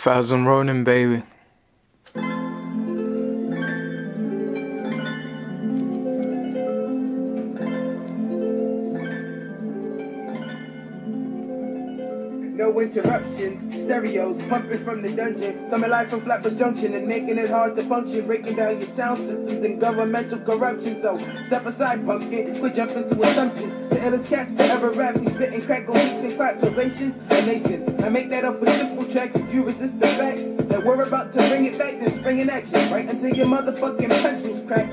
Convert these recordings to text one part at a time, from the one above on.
1000 Ronin, baby. No interruptions, stereos pumping from the dungeon, coming live from Flatbush Junction and making it hard to function, breaking down your sound systems and governmental corruption. So step aside, pumpkin, quit jumping to assumptions. The illest cats to ever rap, we spitting crackle beats and clap ovations. And Nathan, I make that up for simple tracks. If you resist the fact that we're about to bring it back, then spring in action right until your motherfucking pencils crack.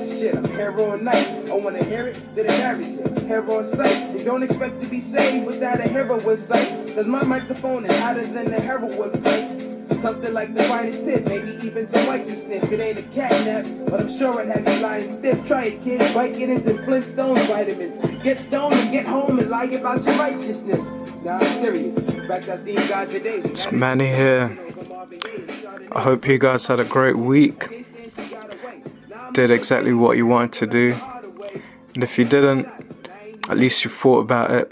Shit, I'm here all night. I wanna hear it, then embarrass it. Hair on sight. And don't expect to be saved without a heroin sight. Cause my microphone is hotter than the heroin pipe. Something like the finest pit, maybe even some white to sniff. It ain't a catnap, but I'm sure I'd have you lying stiff. Try it, kid. Bite it into Flintstone vitamins. Get stoned and get home and lie about your righteousness. Nah, I'm serious. In fact, I seen God today. It's Manny here. I hope you guys had a great week. Did exactly what you wanted to do. And if you didn't, at least you thought about it.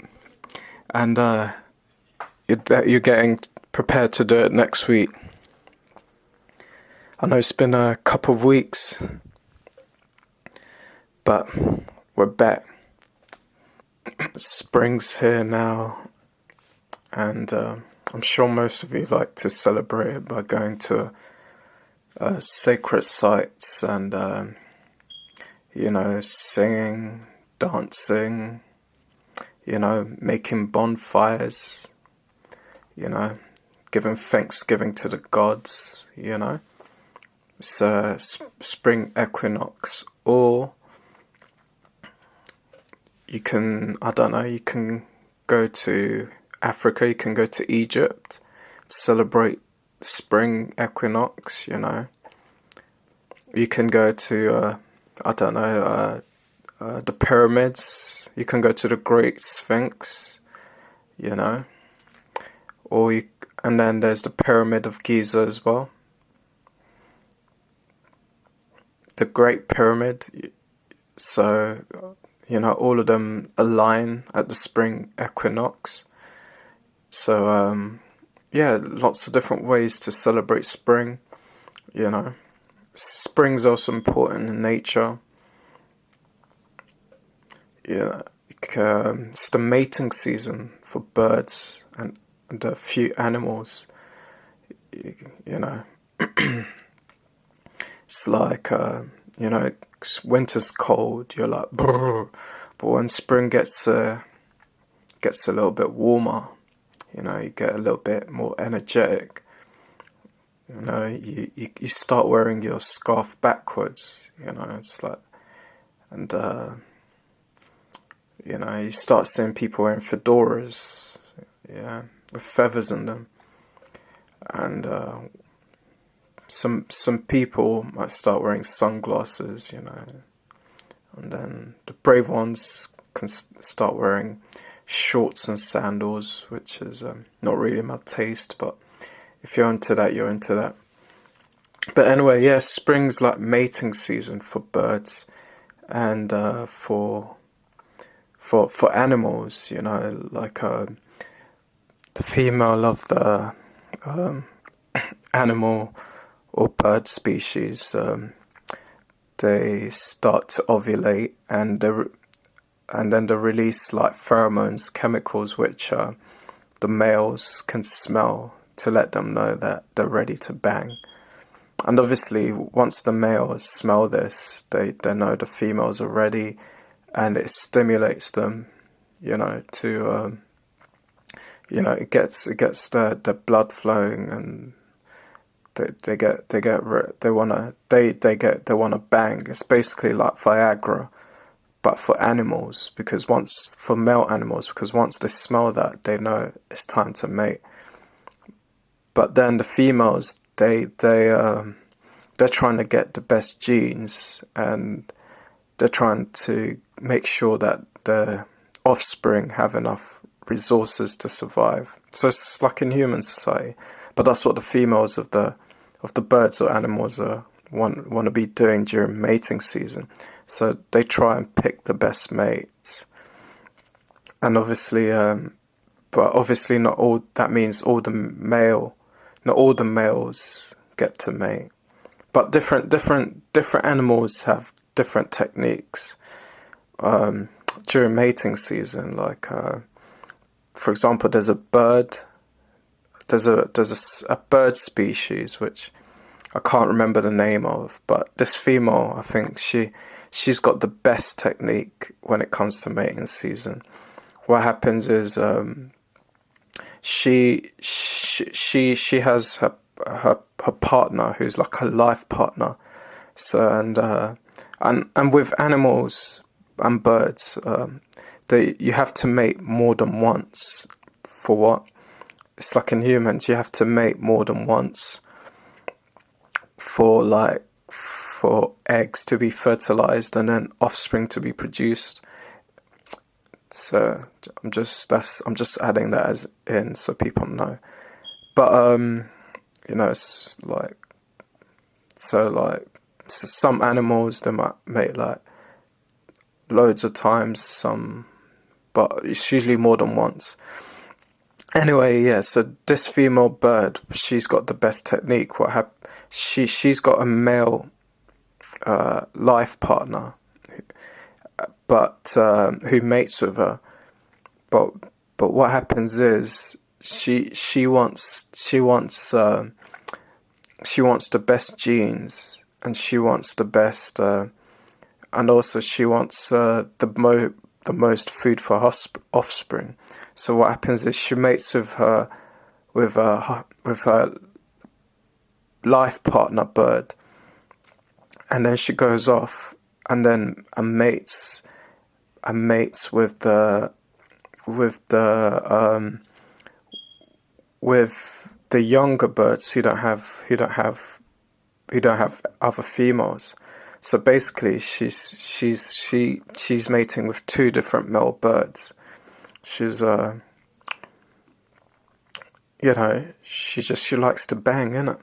And you're getting prepared to do it next week. I know it's been a couple of weeks, but we're back. Spring's here now, and I'm sure most of you like to celebrate it by going to sacred sites and singing, dancing, making bonfires, giving thanksgiving to the gods, It's spring equinox, or you can go to Africa, you can go to Egypt, celebrate spring equinox, You can go to, the pyramids, you can go to the Great Sphinx, and then there's the Pyramid of Giza as well. The Great Pyramid, so, all of them align at the spring equinox. So, lots of different ways to celebrate spring, Spring's also important in nature. It's the mating season for birds and a few animals. It's like winter's cold. You're like, brrr. But when spring gets a little bit warmer, you get a little bit more energetic. You start wearing your scarf backwards, it's like, and, you start seeing people wearing fedoras, with feathers in them, and, some people might start wearing sunglasses, and then the brave ones can start wearing shorts and sandals, which is, not really my taste, but if you're into that, you're into that. But anyway, spring's like mating season for birds and for animals, like the female of the animal or bird species, they start to ovulate and then they release like pheromones, chemicals which the males can smell to let them know that they're ready to bang. And obviously, once the males smell this, they know the females are ready, and it stimulates them, to, it gets the blood flowing, and they wanna bang. It's basically like Viagra, but for animals, because once they smell that, they know it's time to mate. But then the females, they're trying to get the best genes, and they're trying to make sure that the offspring have enough resources to survive. So it's like in human society, but that's what the females of the birds or animals want to be doing during mating season. So they try and pick the best mates, and obviously, but obviously not all. That means all the male not all the males get to mate. But different animals have different techniques during mating season. Like, for example, there's a bird. There's a bird species which I can't remember the name of, but this female, I think she's got the best technique when it comes to mating season. What happens is she has her partner who's like a life partner. So and with animals and birds, you have to mate more than once. For what? It's like in humans, you have to mate more than once for eggs to be fertilized and then offspring to be produced. So I'm just adding that as in so people know. But it's like so some animals, they might mate like loads of times, but it's usually more than once. Anyway, yeah, so this female bird, she's got the best technique. She's got a male life partner, but who mates with her. But what happens is she wants the best genes, and she wants the best, and also she wants the most food for offspring. So what happens is she mates with her life partner bird, and then she goes off and mates with the younger birds who don't have other females. So basically, she's mating with two different male birds. She's she likes to bang, innit?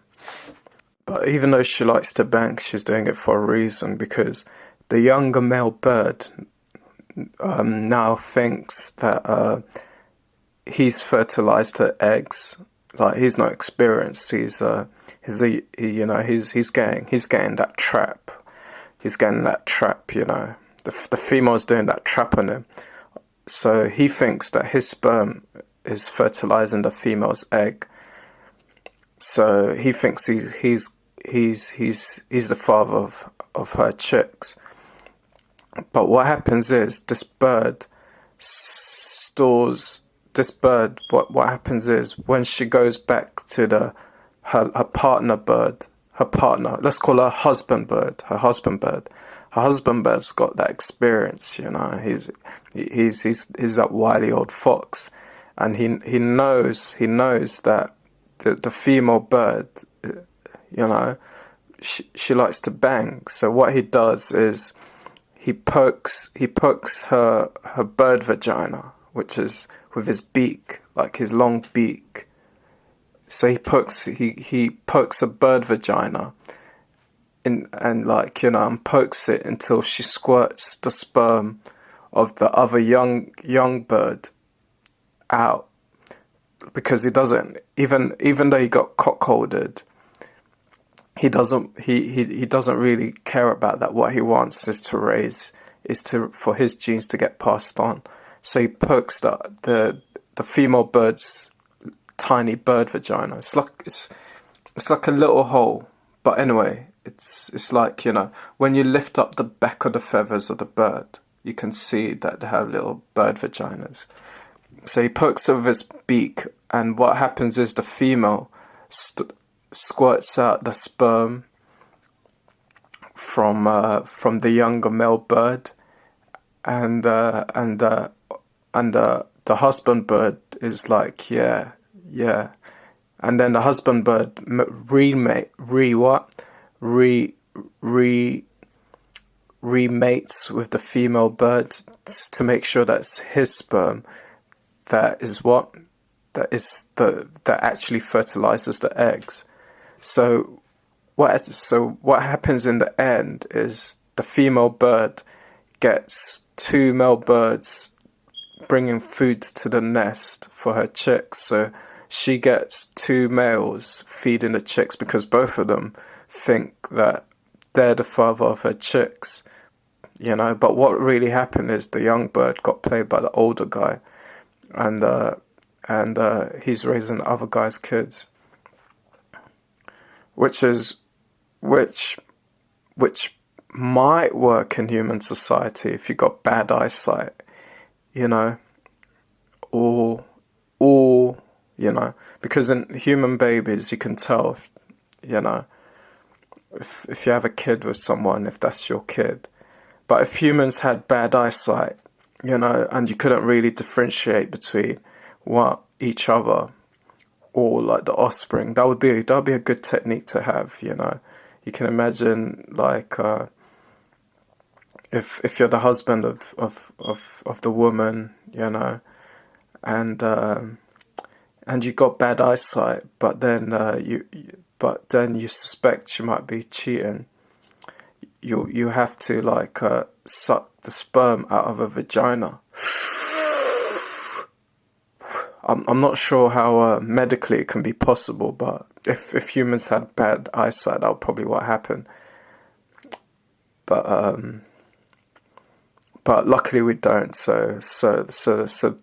But even though she likes to bang, she's doing it for a reason, because the younger male bird now thinks that he's fertilized her eggs. Like, he's not experienced. He's getting that trap. He's getting that trap. The female's doing that trap on him. So he thinks that his sperm is fertilizing the female's egg. So he thinks he's the father of her chicks. But what happens is what happens is when she goes back to her partner bird, let's call her husband bird. Her husband bird's got that experience, He's that wily old fox, and he knows that the female bird, she likes to bang. So what he does is he pokes her bird vagina, which is with his beak, like his long beak. So he pokes a bird vagina and pokes it until she squirts the sperm of the other young bird out, because he doesn't, even though he got cockholded, he doesn't really care about that. What he wants is for his genes to get passed on. So he pokes the female bird's tiny bird vagina. It's like a little hole, but anyway, it's like, when you lift up the back of the feathers of the bird, you can see that they have little bird vaginas. So he pokes it with his beak, and what happens is the female squirts out the sperm from the younger male bird, and the husband bird is like, yeah, and then the husband bird remates with the female bird to make sure that's his sperm that actually fertilizes the eggs. So what happens in the end is the female bird gets two male birds bringing food to the nest for her chicks. So she gets two males feeding the chicks because both of them think that they're the father of her chicks, you know. But what really happened is the young bird got played by the older guy, and he's raising the other guy's kids, which might work in human society if you got bad eyesight, you know, or you know, because in human babies you can tell, you know, if you have a kid with someone, if that's your kid. But if humans had bad eyesight, you know, and you couldn't really differentiate between what each other or like the offspring, that would be a good technique to have, you know. You can imagine like if you're the husband of the woman, you know, and you got bad eyesight, but then you suspect you might be cheating. You have to like suck the sperm out of a vagina. I'm not sure how medically it can be possible, but if humans had bad eyesight, that would probably what happened. But luckily we don't. So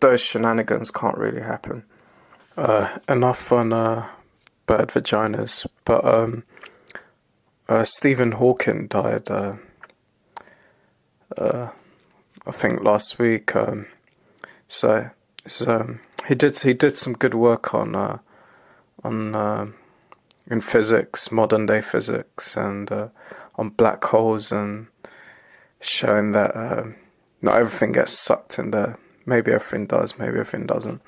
those shenanigans can't really happen. Enough on bird vaginas. But Stephen Hawking died. I think last week. So he did some good work on in physics, modern day physics, and on black holes, and showing that not everything gets sucked in there. Maybe everything does, maybe everything doesn't.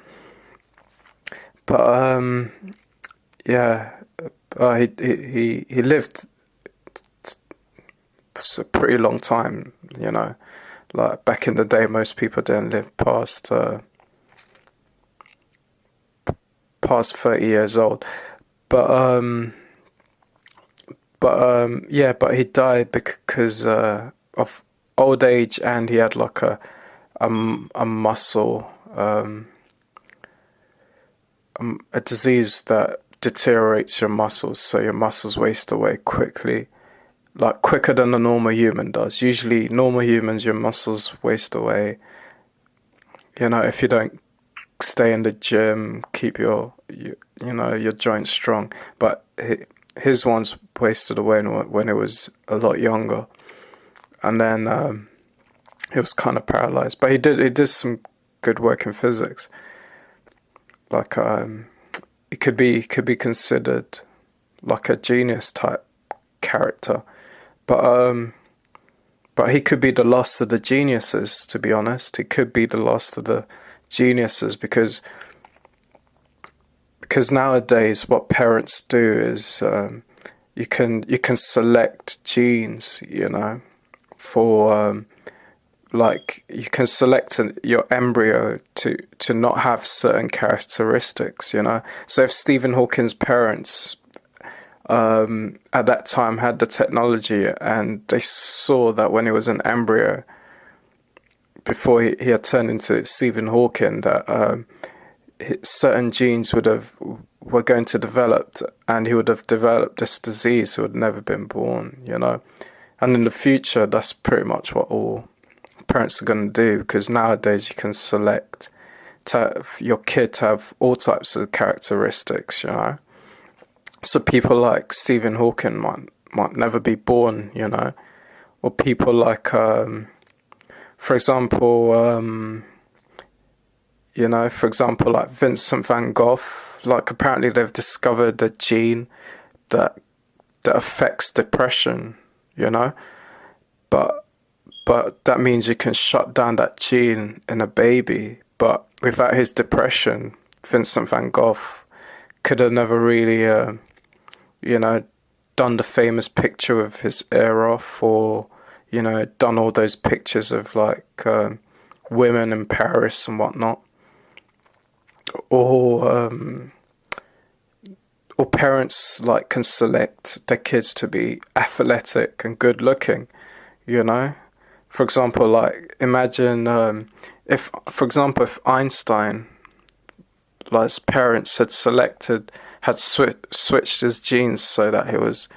But he lived a pretty long time, you know. Like back in the day, most people didn't live past 30 years old. But he died because of old age, and he had like a muscle, a disease that deteriorates your muscles, so your muscles waste away quickly, like quicker than a normal human does. Usually, normal humans, your muscles waste away, you know, if you don't stay in the gym, keep your joints strong. But his ones wasted away when he was a lot younger, and then he was kind of paralyzed. But he did some good work in physics. Like it could be considered like a genius type character, but he could be the last of the geniuses. To be honest, he could be the last of the geniuses because nowadays what parents do is you can select genes, you know, for like you can select your embryo to not have certain characteristics, you know. So if Stephen Hawking's parents at that time had the technology, and they saw that when he was an embryo, before he had turned into Stephen Hawking, that certain genes were going to develop, and he would have developed this disease, he would have never been born, you know. And in the future, that's pretty much what all parents are going to do, because nowadays you can select your kid to have all types of characteristics, you know. So people like Stephen Hawking might never be born, you know, or people like for example, like Vincent van Gogh. Like apparently they've discovered a gene that affects depression, you know, but that means you can shut down that gene in a baby. But without his depression, Vincent van Gogh could have never really, done the famous picture of his ear off, or, you know, done all those pictures of like women in Paris and whatnot. Or parents like can select their kids to be athletic and good looking, you know. For example, like imagine if Einstein, like his parents had switched his genes so that he was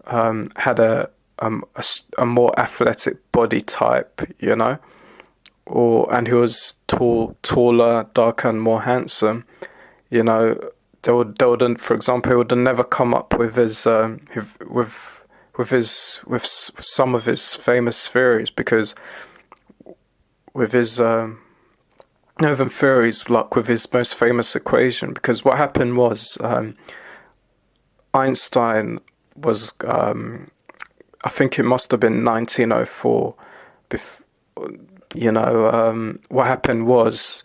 had a more athletic body type, you know, and he was taller, darker, and more handsome, you know. They would, for example, he would have never come up with his with some of his famous theories, because with his even theories, like with his most famous equation, because what happened was Einstein was I think it must have been 1904. You know, what happened was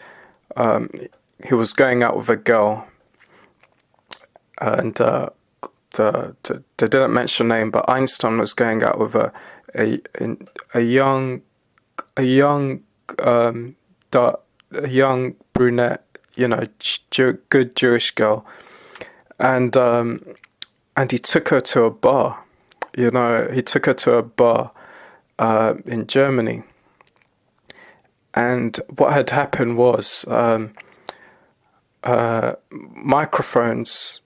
he was going out with a girl, and they didn't mention name, but Einstein was going out with a young brunette, you know, good Jewish girl, and he took her to a bar. You know, he took her to a bar in Germany, and what had happened was microphones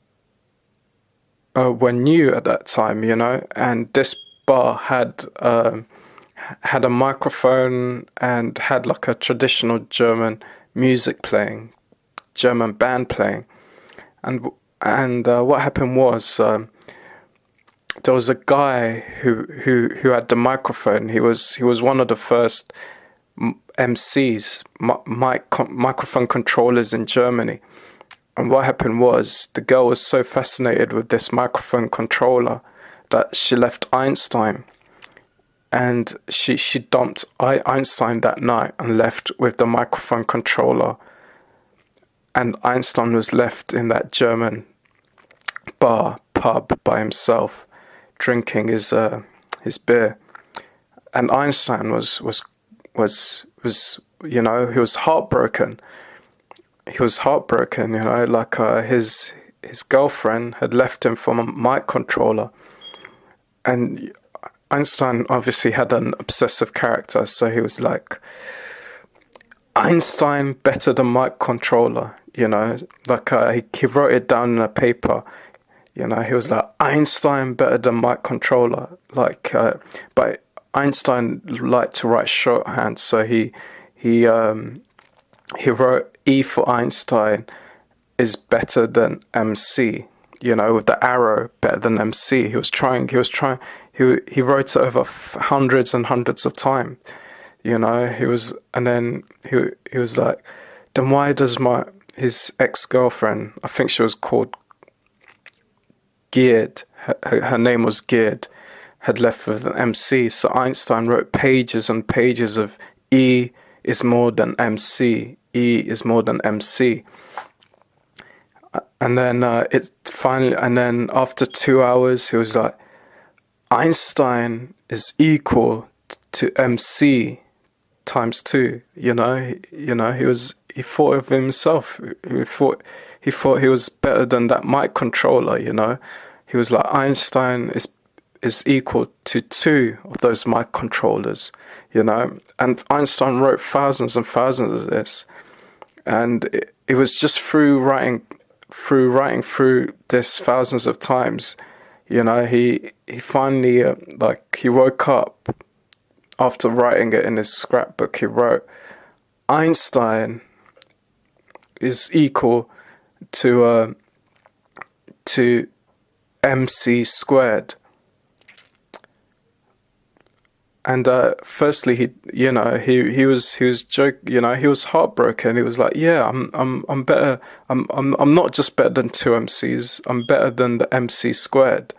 were new at that time, you know, and this bar had a microphone and had like a traditional German music playing, German band playing, and what happened was there was a guy who had the microphone. He was one of the first MCs, microphone controllers in Germany. And what happened was the girl was so fascinated with this microphone controller that she left Einstein, and she dumped Einstein that night and left with the microphone controller. And Einstein was left in that German pub by himself, drinking his beer. And Einstein was you know, he was heartbroken. He was heartbroken, you know, like his girlfriend had left him for a mic controller. And Einstein obviously had an obsessive character, so he was like, Einstein better than mic controller, you know, like he wrote it down in a paper, you know. He was like, Einstein better than mic controller, like, but Einstein liked to write shorthand, so he wrote E for Einstein is better than MC, you know, with the arrow, better than MC. He wrote it over hundreds and hundreds of times, you know. And then he was like, then why does his ex-girlfriend, I think she was called Geared, her name was Geared, had left with an MC. So Einstein wrote pages and pages of E is more than MC, E is more than MC. And then and then after 2 hours, he was like, Einstein is equal to MC times 2. You know, he thought of himself. He thought he was better than that mic controller. You know, he was like, Einstein is equal to 2 of those mic controllers. You know, and Einstein wrote thousands and thousands of this, and it was just through writing through this thousands of times, you know, he finally he woke up after writing it in his scrapbook. He wrote, Einstein is equal to MC squared. And firstly, he was joking, you know, he was heartbroken. He was like, yeah, I'm better. I'm not just better than 2 MCs. I'm better than the MC squared.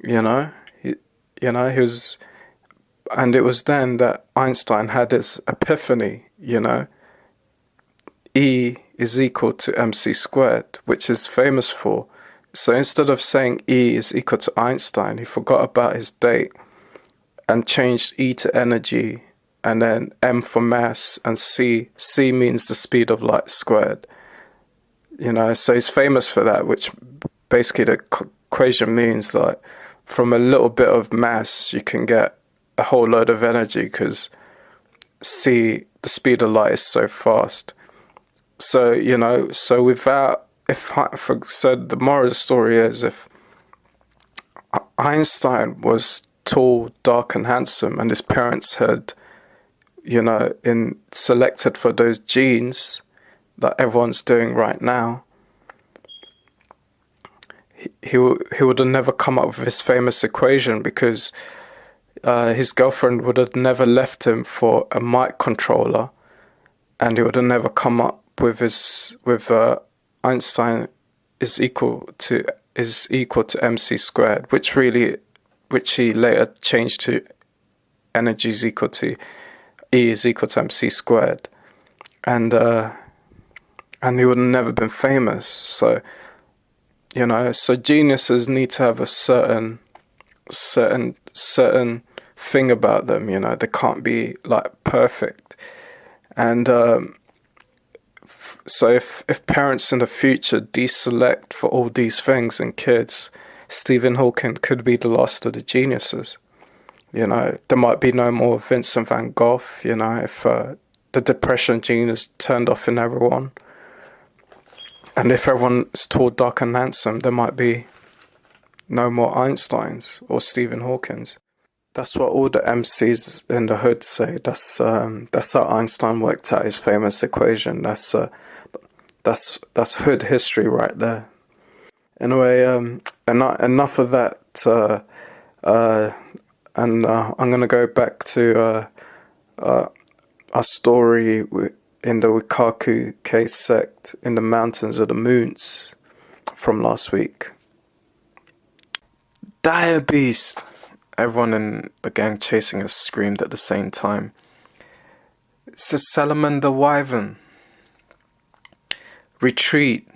You know, he was, and it was then that Einstein had his epiphany. You know, E is equal to MC squared, which is famous for. So instead of saying E is equal to Einstein, he forgot about his date and changed E to energy, and then M for mass, and C means the speed of light squared. You know, so he's famous for that, which basically the equation means like from a little bit of mass you can get a whole load of energy, because C, the speed of light, is so fast. So, so without, so the moral of the story is, if Einstein was tall, dark, and handsome, and his parents had, in selected for those genes that everyone's doing right now, he would have never come up with his famous equation, because his girlfriend would have never left him for a mic controller, and he would have never come up with Einstein is equal to mc squared, which he later changed to energy is equal to E is equal to mc squared, and he would have never been famous. So so geniuses need to have a certain thing about them. They can't be like perfect. And so if parents in the future deselect for all these things in kids, Stephen Hawking could be the last of the geniuses. There might be no more Vincent van Gogh, if the depression gene is turned off in everyone. And if everyone's tall, dark, and handsome, there might be no more Einsteins or Stephen Hawkings. That's what all the MCs in the hood say. That's how Einstein worked out his famous equation. That's hood history right there. Anyway, enough of that. And I'm gonna go back to our story in the Wikaku case sect in the Mountains of the Moons from last week. Dire beast! Everyone in the gang chasing us screamed at the same time. It's a salamander wyvern. Retreat.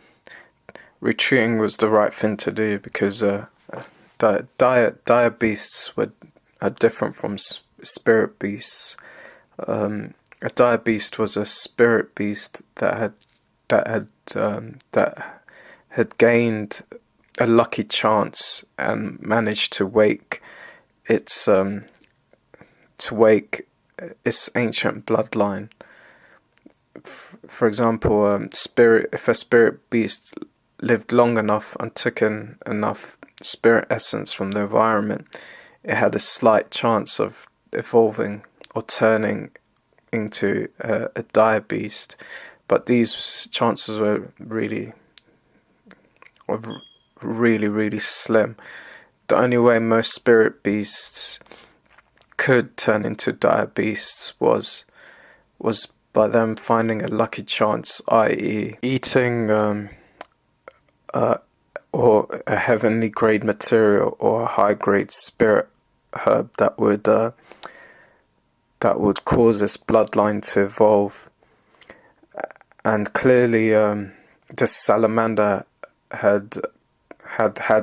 Retreating was the right thing to do, because dire beasts are different from spirit beasts. A dire beast was a spirit beast that had gained a lucky chance and managed to wake its ancient bloodline. For example, if a spirit beast lived long enough and took in enough spirit essence from the environment, it had a slight chance of evolving or turning into a dire beast. But these chances were really, really slim. The only way most spirit beasts could turn into dire beasts was by them finding a lucky chance, i.e. eating or a heavenly grade material or a high grade spirit herb that would cause this bloodline to evolve. And clearly the salamander had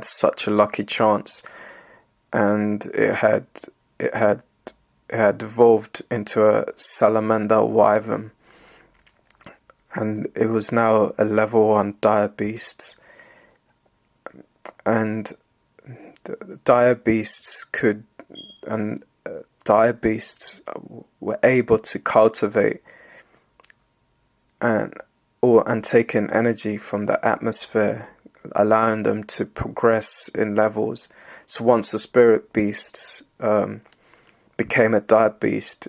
such a lucky chance, and it had evolved into a salamander wyvern, and it was now a level 1 dire beast. And dire beasts were able to cultivate and take in energy from the atmosphere, allowing them to progress in levels. So once the spirit beasts became a dire beast,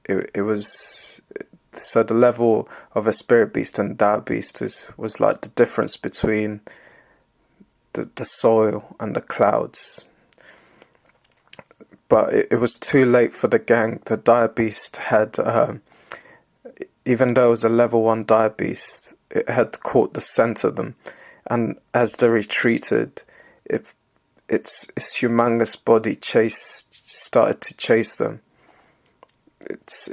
it was so the level of a spirit beast and dire beast was like the difference between the soil and the clouds. But it was too late for the gang. The dire beast had, even though it was a level 1 dire beast, it had caught the scent of them. And as they retreated, its humongous body started to chase them. It's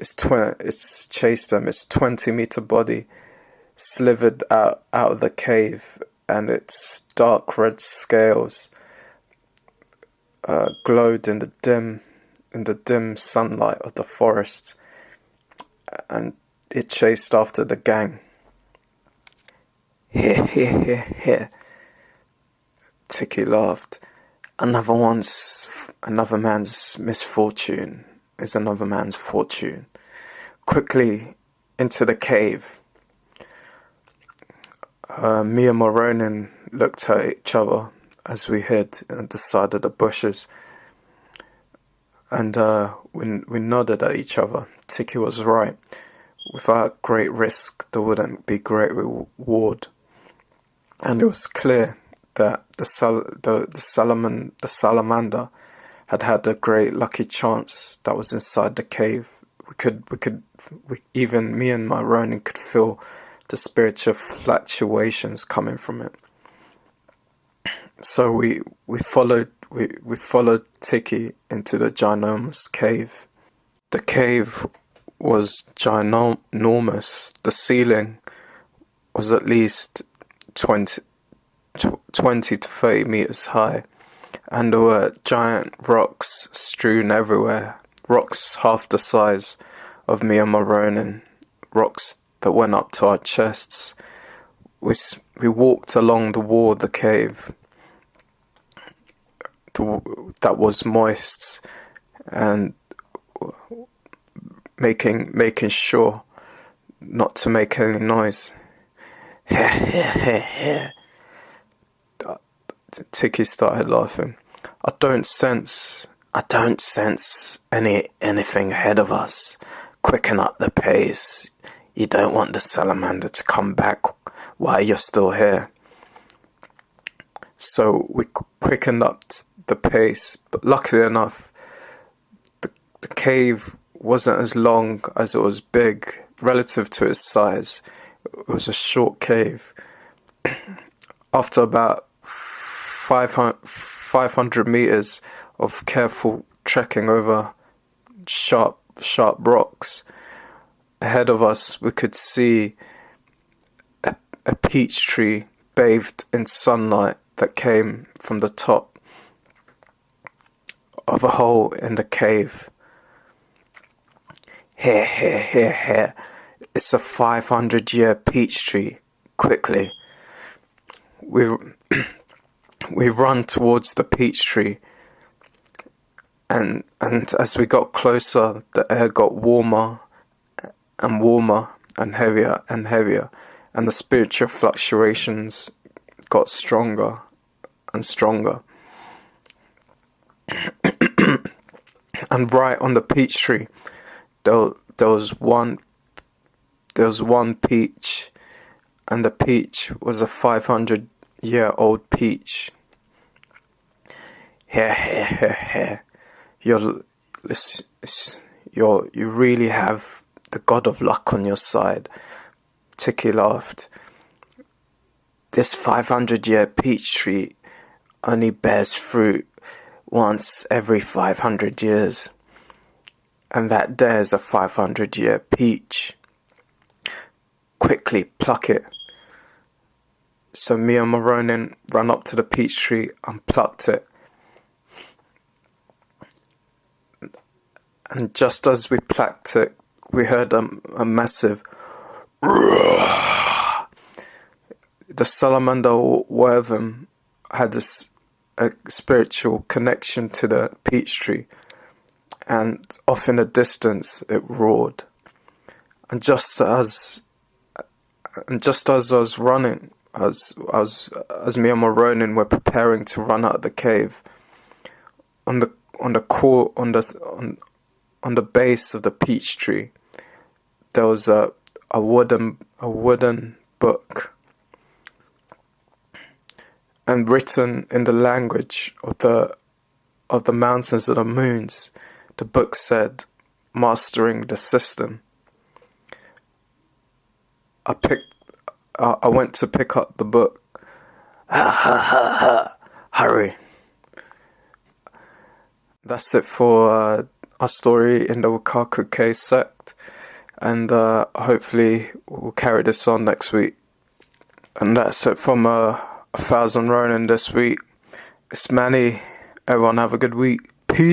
chased them. Its 20-meter body slithered out of the cave, and its dark red scales glowed in the dim sunlight of the forest, and it chased after the gang. Here. Tiki laughed. Another man's misfortune is another man's fortune. Quickly into the cave. Me and my Ronin looked at each other as we hid at the side of the bushes, and we nodded at each other. Tiki was right. Without great risk, there wouldn't be great reward, and it was clear that the salamander had a great lucky chance that was inside the cave. Even me and my Ronin could feel the spiritual fluctuations coming from it. So we followed Tiki into the ginormous cave. The cave was ginormous. The ceiling was at least 20 to 30 meters high, and there were giant rocks strewn everywhere. Rocks half the size of me and my Ronin. Rocks that went up to our chests. We walked along the wall of the cave that was moist, and making sure not to make any noise. Tiki started laughing. I don't sense anything ahead of us. Quicken up the pace. You don't want the salamander to come back while you're still here. So we quickened up the pace, but luckily enough, the cave wasn't as long as it was big relative to its size. It was a short cave. After about 500 meters of careful trekking over sharp rocks, ahead of us we could see a peach tree bathed in sunlight that came from the top of a hole in the cave. Here. It's a 500-year peach tree. Quickly. We run towards the peach tree, and as we got closer, the air got warmer and warmer and heavier, and the spiritual fluctuations got stronger and stronger. And right on the peach tree, there was one peach, and the peach was a 500-year-old peach. Here. You really have the god of luck on your side. Tiki laughed. This 500-year peach tree only bears fruit once every 500 years. And that there's a 500-year peach. Quickly pluck it. So me and my Ronin ran up to the peach tree and plucked it. And just as we plucked it, we heard a massive roar. The salamander worm had a spiritual connection to the peach tree, and off in the distance it roared. And just as I was running, as me and my Ronin were preparing to run out of the cave, on the base of the peach tree, there was a wooden book, and written in the language of the mountains of the moons, the book said, "Mastering the System." I went to pick up the book. Hurry. That's it for our story in the Wakaku K sect, and hopefully we'll carry this on next week. And that's it from 1000Ronin this week. It's Manny. Everyone have a good week. Peace.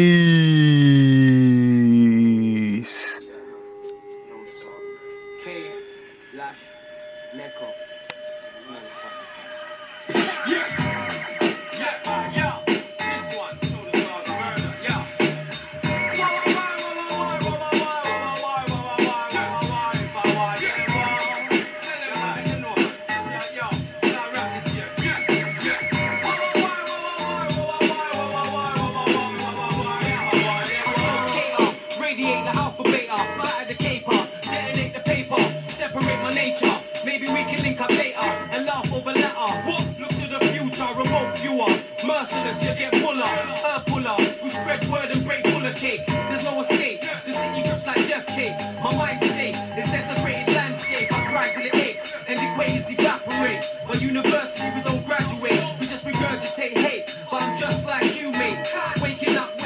Yo. are. Merciless, you get puller, her puller. We spread word and break full of cake. There's no escape. The city grips like Jeff Cakes. My mind state is desecrated landscape. I cry till it aches and the equators evaporate. But university we don't graduate. We just regurgitate hate. But I'm just like you, mate. Waking up.